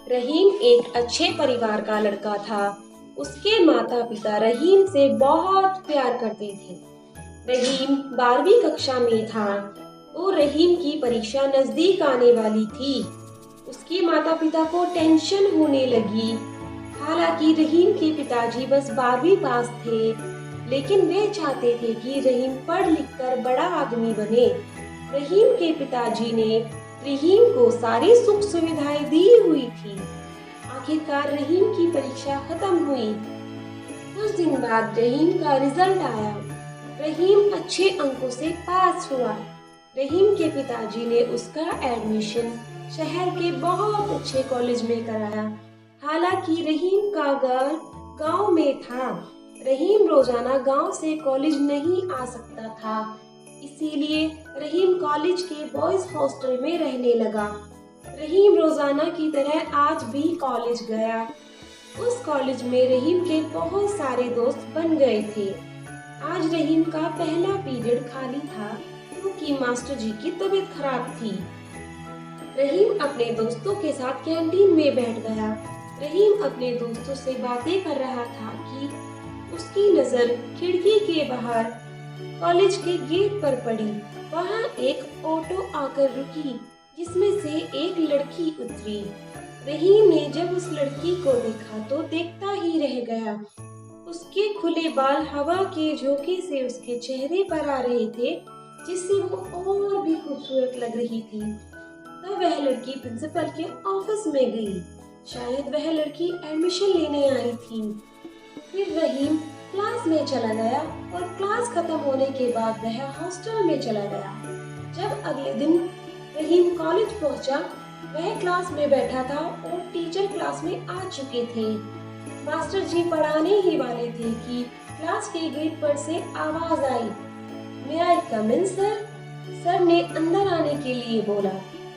रहीम एक अच्छे परिवार का लड़का था। उसके माता पिता रहीम से बहुत प्यार करते थे। रहीम 12वीं कक्षा में था तो रहीम की परीक्षा नजदीक आने वाली थी। उसके माता पिता को टेंशन होने लगी। हालांकि रहीम के पिताजी बस 12वीं पास थे, लेकिन वे चाहते थे कि रहीम पढ़ लिख कर बड़ा आदमी बने। रहीम के पिताजी ने रहीम को सारी सुख सुविधाएं दी हुई थी। आखिरकार रहीम की परीक्षा खत्म हुई। कुछ दिन बाद रहीम का रिजल्ट आया। रहीम अच्छे अंकों से पास हुआ। रहीम के पिताजी ने उसका एडमिशन शहर के बहुत अच्छे कॉलेज में कराया। हालांकि रहीम का घर गांव में था। रहीम रोजाना गांव से कॉलेज नहीं आ सकता था, इसीलिए रहीम कॉलेज के बॉयज हॉस्टल में रहने लगा। रहीम रोजाना की तरह आज भी कॉलेज गया। उस कॉलेज में रहीम के बहुत सारे दोस्त बन गए थे। आज रहीम का पहला पीरियड खाली था क्योंकि मास्टर जी की तबीयत खराब थी। रहीम अपने दोस्तों के साथ कैंटीन में बैठ गया। रहीम अपने दोस्तों से बातें कर रहा था कि उसकी नजर खिड़की के बाहर कॉलेज के गेट पर पड़ी। वहाँ एक ऑटो आकर रुकी जिसमें से एक लड़की उतरी। रहीम ने जब उस लड़की को देखा तो देखता ही रह गया। उसके खुले बाल हवा के झोंके से उसके चेहरे पर आ रहे थे, जिससे वो और भी खूबसूरत लग रही थी। तब वह लड़की प्रिंसिपल के ऑफिस में गई। शायद वह लड़की एडमिशन लेने आई थी। फिर रहीम क्लास में चला गया और क्लास खत्म होने के बाद वह हॉस्टल में चला गया। जब अगले दिन रहीम कॉलेज पहुंचा, वह क्लास में बैठा था और टीचर क्लास में आ चुके थे। मास्टर जी पढ़ाने ही वाले थे कि क्लास के गेट पर से आवाज आई, "मे आई कम इन सर?" सर ने अंदर आने के लिए बोला।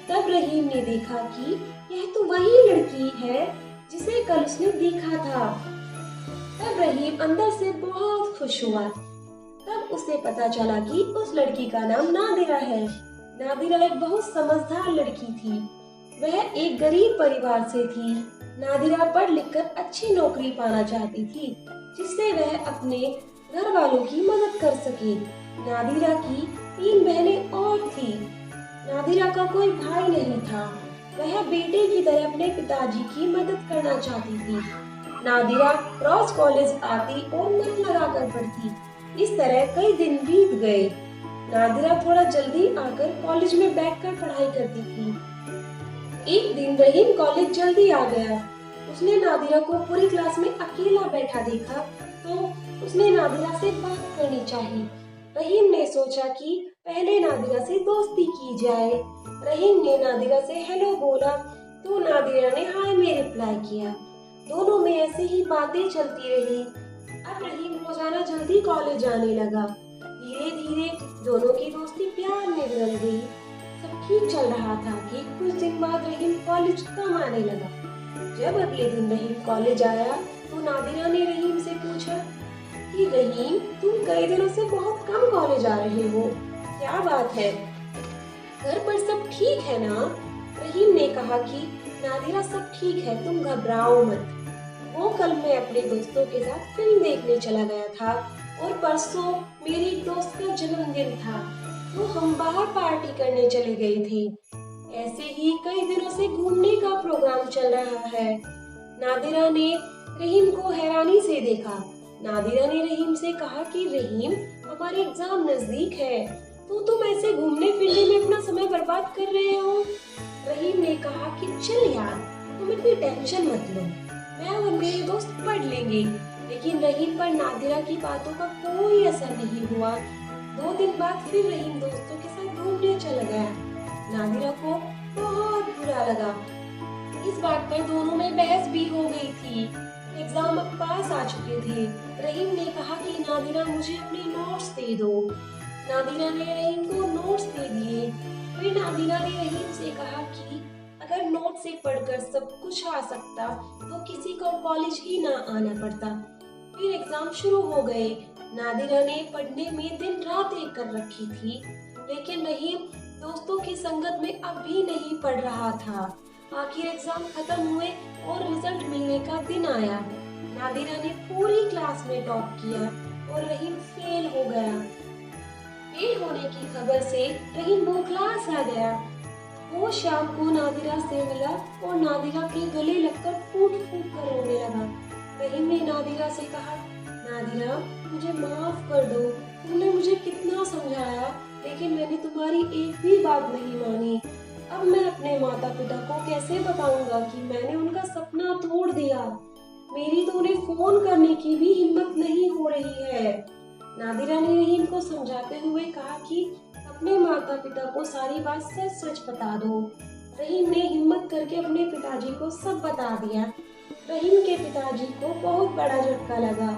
तब रहीम ने देखा कि यह तो वही लड़की है जिसे कल उसने देखा था। तब रहीम अंदर से बहुत खुश हुआ। तब उसे पता चला कि उस लड़की का नाम नादिरा है। नादिरा एक बहुत समझदार लड़की थी। वह एक गरीब परिवार से थी। नादिरा पढ़ लिखकर अच्छी नौकरी पाना चाहती थी, जिससे वह अपने घर वालों की मदद कर सके। नादिरा की 3 बहनें और थी। नादिरा का कोई भाई नहीं था। वह बेटे की तरह अपने पिताजी की मदद करना चाहती थी। नादिरा रोज कॉलेज आती और मन लगाकर पढ़ती। इस तरह कई दिन बीत गए। नादिरा थोड़ा जल्दी आकर कॉलेज में बैठकर पढ़ाई करती थी। एक दिन रहीम कॉलेज जल्दी आ गया। उसने नादिरा को पूरी क्लास में अकेला बैठा देखा तो उसने नादिरा से बात करनी चाहिए। रहीम ने सोचा कि पहले नादिरा से दोस्ती की जाए। रहीम ने नादिरा से हेलो बोला तो नादिरा ने हाय में रिप्लाई किया। दोनों में ऐसे ही बातें चलती रही। अब रहीम रोजाना जल्दी कॉलेज आने लगा। धीरे धीरे दोनों की दोस्ती प्यार में बदल गई। सब ठीक चल रहा था कि कुछ दिन बाद रहीम कॉलेज कम आने लगा। जब अगले दिन रहीम कॉलेज आया तो नादिरा ने रहीम से पूछा कि रहीम, तुम कई दिनों से बहुत कम कॉलेज आ रहे हो, क्या बात है? घर पर सब ठीक है ना? रहीम ने कहा कि नादिरा सब ठीक है, तुम घबराओ मत। वो कल मैं अपने दोस्तों के साथ फिल्म देखने चला गया था और परसों मेरी एक दोस्त का जन्मदिन था तो हम बाहर पार्टी करने चले गए थे। ऐसे ही कई दिनों से घूमने का प्रोग्राम चल रहा है। नादिरा ने रहीम को हैरानी से देखा। नादिरा ने रहीम से कहा कि रहीम, हमारे एग्जाम नजदीक है तो तुम ऐसे घूमने फिरने में अपना समय बर्बाद कर रहे हो। रहीम ने कहा कि चल यार, तुम इतनी टेंशन मत लो, मैं और मेरे दोस्त पढ़ लेंगे। लेकिन रहीम पर नादिरा की बातों का कोई असर नहीं हुआ। 2 दिन बाद फिर रहीम दोस्तों के साथ घूमने चला गया। नादिरा को बहुत बुरा लगा। इस बात पर दोनों में बहस भी हो गई थी। एग्जाम अब पास आ चुके थे। रहीम ने कहा कि नादिरा, मुझे अपने नोट्स दे दो। नादिरा ने रहीम को नोट्स दे दिए। फिर नादिरा ने रहीम से कहा कि अगर नोट से पढ़कर सब कुछ आ सकता तो किसी को कॉलेज ही ना आना पड़ता। फिर एग्जाम शुरू हो गए। नादिरा ने पढ़ने में दिन रात एक कर रखी थी, लेकिन रहीम दोस्तों की संगत में अब भी नहीं पढ़ रहा था। आखिर एग्जाम खत्म हुए और रिजल्ट मिलने का दिन आया। नादिरा ने पूरी क्लास में टॉप किया और रहीम फेल हो गया। फेल होने की खबर से रहीम बौखला सा गया। वो शाम को नादिरा से मिला और नादिरा के गले लगकर फूट फूट कर रोने लगा। रहीम ने नादिरा से कहा, नादिरा मुझे माफ कर दो, तुमने मुझे कितना समझाया लेकिन मैंने तुम्हारी एक भी बात नहीं मानी। अब मैं अपने माता पिता को कैसे बताऊंगा कि मैंने उनका सपना तोड़ दिया। मेरी तो उन्हें फोन करने की भी हिम्मत नहीं हो रही है। नादिरा ने रहीम को समझाते हुए कहा कि अपने माता पिता को सारी बात सच सच बता दो। रहीम ने हिम्मत करके अपने पिताजी को सब बता दिया। रहीम के पिताजी को बहुत बड़ा झटका लगा।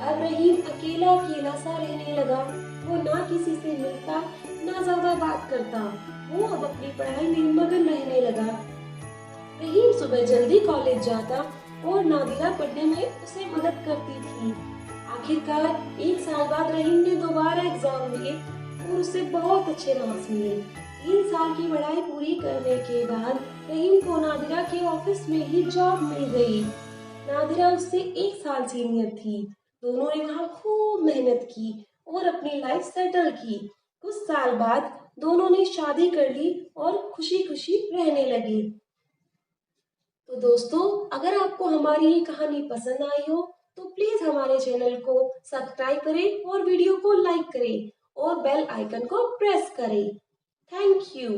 अब रहीम अकेला अकेला सा रहने लगा। वो ना किसी से मिलता, ना ज्यादा बात करता। वो अब अपनी पढ़ाई में मगन रहने लगा। रहीम सुबह जल्दी कॉलेज जाता और नादिरा पढ़ने में उसे मदद करती थी। आखिरकार 1 साल बाद रहीम ने दोबारा एग्जाम दिए और उसे बहुत अच्छे मार्क्स मिले। 3 साल की पढ़ाई पूरी करने के बाद रहीम को नादिरा के ऑफिस में ही जॉब मिल गई। नादिरा उससे 1 साल सीनियर थी। दोनों ने वहाँ खूब मेहनत की और अपनी लाइफ सेटल की। कुछ साल बाद दोनों ने शादी कर ली और खुशी खुशी रहने लगे। तो दोस्तों, अगर आपको हमारी ये कहानी पसंद आई हो तो प्लीज हमारे चैनल को सब्सक्राइब करें और वीडियो को लाइक करें और बेल आइकन को प्रेस करें। Thank you.